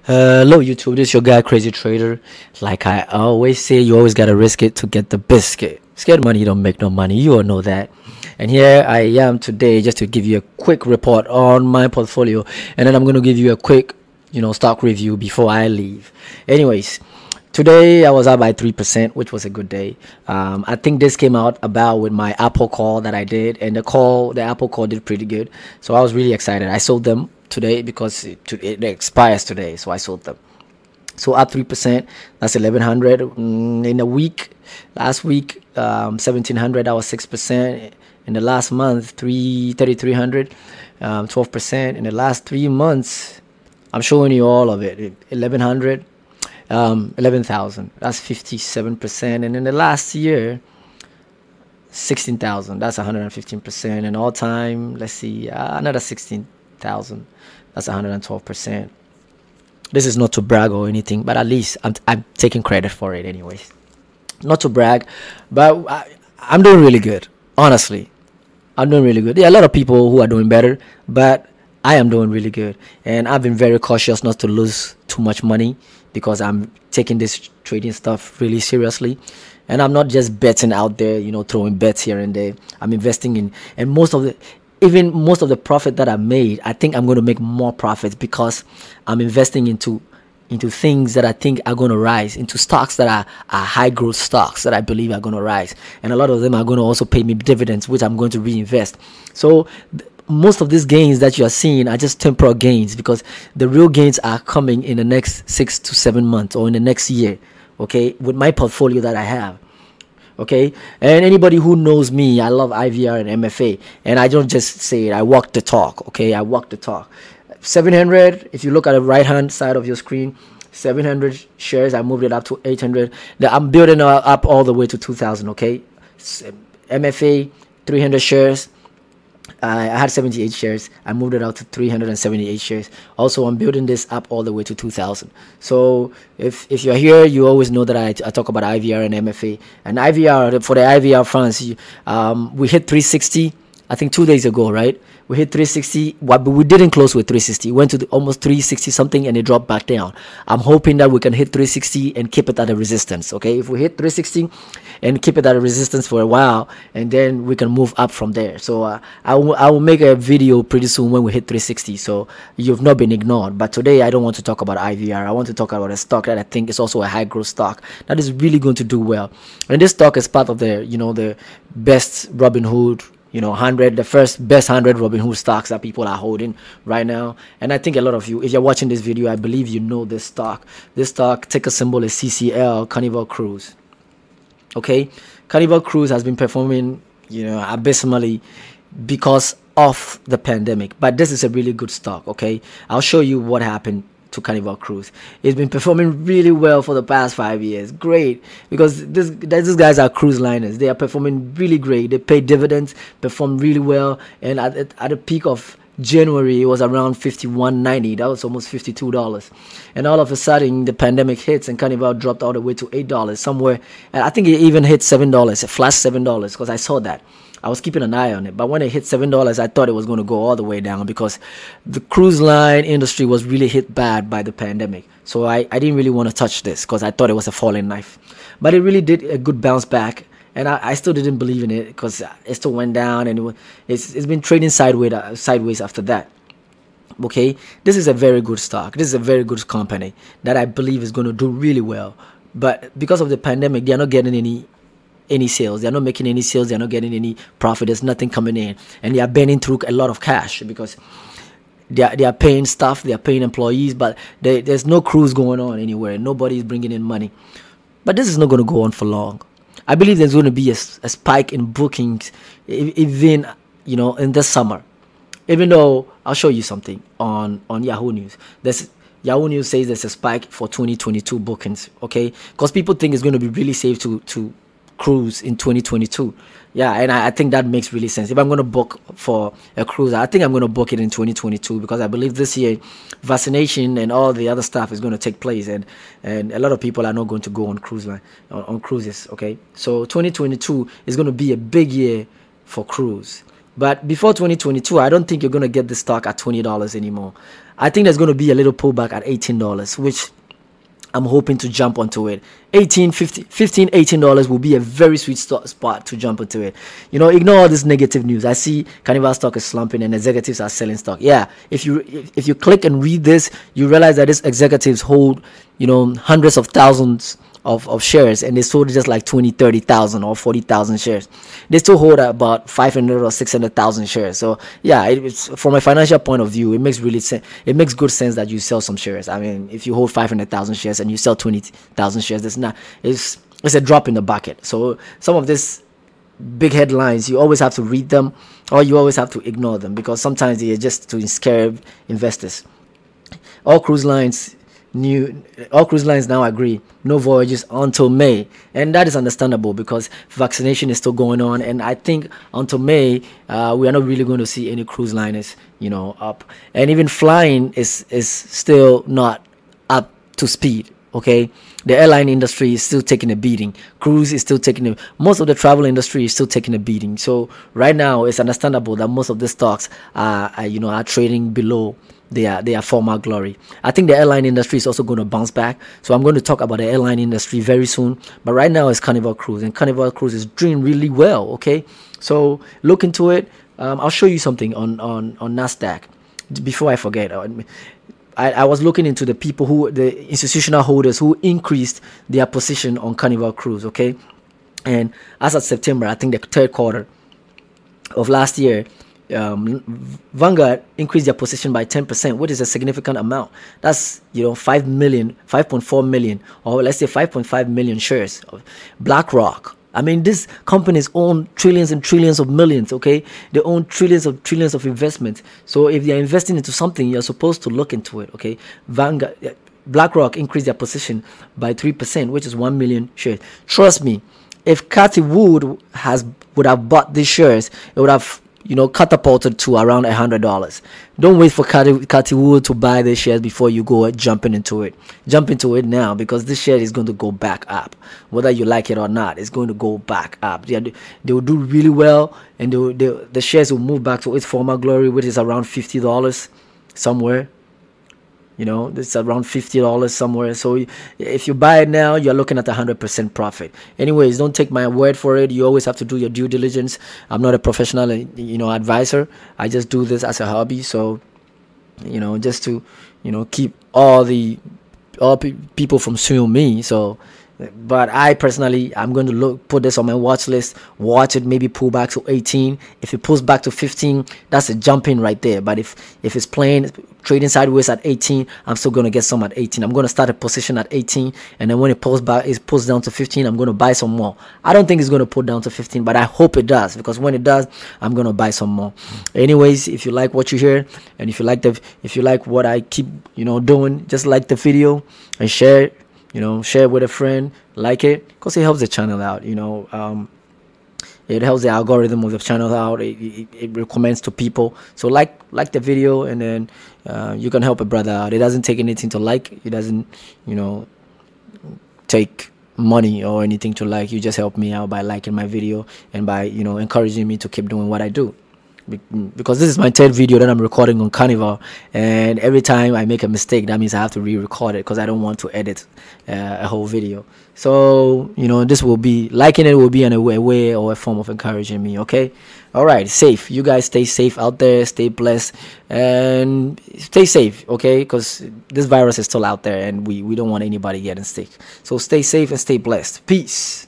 Hello YouTube, this is your guy Crazy Trader. Like I always say, you always gotta risk it to get the biscuit. Scared money don't make no money, you all know that. And here I am today just to give you a quick report on my portfolio, and then I'm gonna give you a quick, stock review before I leave. Anyways, today I was up by 3%, which was a good day. I think this came out about with my Apple call that I did, and the Apple call did pretty good. So I was really excited. I sold them today because it expires today, so I sold them. So up 3%, that's 1100 in a week. Last week, 1700, that was 6%. In the last month, 3300, 12%. In the last 3 months, I'm showing you all of it. 1100. 11,000, that's 57%. And in the last year, 16,000, that's 115%. And all time, let's see, another 16,000, that's 112%. This is not to brag or anything, but at least I'm taking credit for it anyways. Not to brag, but I'm doing really good. Honestly, I'm doing really good. There are a lot of people who are doing better, but I am doing really good. And I've been very cautious not to lose too much money, because I'm taking this trading stuff really seriously, and I'm not just betting out there, throwing bets here and there. I'm investing in, and most of the profit that I made, I think I'm going to make more profits because I'm investing into things that I think are going to rise, into stocks that are high growth stocks that I believe are going to rise, and a lot of them are going to also pay me dividends, which I'm going to reinvest. So most of these gains that you are seeing are just temporal gains, because the real gains are coming in the next 6 to 7 months or in the next year, okay, with my portfolio that I have. Okay, and anybody who knows me, I love IVR and MFA, and I don't just say it, I walk the talk. Okay, I walk the talk. 700, if you look at the right hand side of your screen, 700 shares, I moved it up to 800. I'm building up all the way to 2000. Okay, MFA 300 shares, I had 78 shares. I moved it out to 378 shares. Also, I'm building this up all the way to 2000. So if you're here, you always know that I talk about IVR and MFA. And IVR, for the IVR funds, we hit 360, I think 2 days ago, right? We hit 360, but we didn't close with 360. It went to almost 360 something, and it dropped back down. I'm hoping that we can hit 360 and keep it at a resistance. Okay, if we hit 360 and keep it at a resistance for a while, and then we can move up from there. So I will make a video pretty soon when we hit 360. So you've not been ignored. But today I don't want to talk about IVR. I want to talk about a stock that I think is also a high growth stock that is really going to do well. And this stock is part of the the best Robinhood, 100, the first best 100 Robinhood stocks that people are holding right now. And I think a lot of you, if you're watching this video, I believe you know this stock. This stock ticker symbol is CCL, Carnival Cruise. Okay, Carnival Cruise has been performing, abysmally because of the pandemic, but this is a really good stock. Okay, I'll show you what happened to Carnival Cruise. It's been performing really well for the past 5 years. Great, because these guys are cruise liners. They are performing really great. They pay dividends, perform really well, and at the peak of January, it was around $51.90. That was almost $52. And all of a sudden, the pandemic hits, and Carnival dropped all the way to $8 somewhere. And I think it even hit $7. It flashed $7 because I saw that. I was keeping an eye on it, but when it hit $7, I thought it was going to go all the way down, because the cruise line industry was really hit bad by the pandemic. So I didn't really want to touch this because I thought it was a falling knife. But it really did a good bounce back, and I still didn't believe in it because it still went down, and it's been trading sideways after that. Okay, this is a very good stock. This is a very good company that I believe is going to do really well. But because of the pandemic, they are not getting any sales. They're not making any sales. They're not getting any profit. There's nothing coming in, and they are burning through a lot of cash because they are paying staff, they are paying employees, but there's no cruise going on anywhere. Nobody is bringing in money. But this is not going to go on for long. I believe there's going to be a spike in bookings, even in this summer. Even though I'll show you something on Yahoo News. Yahoo News says there's a spike for 2022 bookings. Okay, because people think it's going to be really safe to cruise in 2022. Yeah, and I think that makes really sense. If I'm going to book for a cruise, I think I'm going to book it in 2022, because I believe this year vaccination and all the other stuff is going to take place, and a lot of people are not going to go on cruises. Okay, so 2022 is going to be a big year for cruise. But before 2022, I don't think you're going to get the stock at $20 anymore. I think there's going to be a little pullback at $18, which I'm hoping to jump onto it. $18 will be a very sweet spot to jump into it. You know, ignore all this negative news. I see Carnival stock is slumping and executives are selling stock. Yeah, if you click and read this, you realize that these executives hold, you know, hundreds of thousands of shares, and they sold just like 20, 30,000 or 40,000 shares. They still hold about 500 or 600,000 shares. So yeah, it's from a financial point of view, it makes good sense that you sell some shares. I mean, if you hold 500,000 shares and you sell 20,000 shares, it's a drop in the bucket. So some of these big headlines, you always have to read them, or you always have to ignore them, because sometimes they are just to scare investors. All cruise lines now agree no voyages until May, and that is understandable because vaccination is still going on, and I think until May we are not really going to see any cruise liners, you know, up, and even flying is still not up to speed. Okay, the airline industry is still taking a beating. Cruise is still taking most of the travel industry is still taking a beating. So right now it's understandable that most of the stocks are trading below their former glory. I think the airline industry is also going to bounce back. So I'm going to talk about the airline industry very soon. But right now it's Carnival Cruise, and Carnival Cruise is doing really well. Okay, so look into it. I'll show you something on NASDAQ before I forget. I was looking into the institutional holders who increased their position on Carnival Cruise. Okay, and as of September, I think the third quarter of last year, Vanguard increased their position by 10%, which is a significant amount. That's 5.4 million, or let's say 5.5 million shares of BlackRock. I mean, these companies own trillions and trillions of millions. Okay, they own trillions of investments. So if they are investing into something, you're supposed to look into it. Okay, BlackRock increased their position by 3%, which is 1 million shares. Trust me, if Cathy Wood would have bought these shares, it would have catapulted to around $100. Don't wait for Cathy Wood to buy the shares before you go jumping into it. Jump into it now, because this share is going to go back up. Whether you like it or not, it's going to go back up. They will do really well, and the shares will move back to its former glory, which is around $50 somewhere. It's around $50 somewhere. So if you buy it now, you're looking at 100% profit. Anyways, don't take my word for it. You always have to do your due diligence. I'm not a professional, advisor. I just do this as a hobby. So, just to, keep all people from suing me. So, but I personally, I'm going to put this on my watch list, watch it, maybe pull back to 18. If it pulls back to 15, that's a jump in right there. But if it's trading sideways at 18, I'm still going to get some at 18. I'm going to start a position at 18, and then when it pulls down to 15, I'm going to buy some more. I don't think it's going to pull down to 15, but I hope it does, because when it does, I'm going to buy some more. Anyways, if you like what you hear, and if you like what I keep doing, just like the video and share it. Share it with a friend, like it, because it helps the channel out. It helps the algorithm of the channel out. It recommends to people. So like the video, and then you can help a brother out. It doesn't take anything to like. It doesn't take money or anything to like. You just help me out by liking my video and by encouraging me to keep doing what I do. Because this is my third video that I'm recording on Carnival, and every time I make a mistake, that means I have to re-record it, because I don't want to edit a whole video. So this will be, liking it will be in a way or a form of encouraging me. Okay, all right, safe. You guys stay safe out there, stay blessed, and stay safe. Okay, because this virus is still out there, and we don't want anybody getting sick. So stay safe and stay blessed. Peace.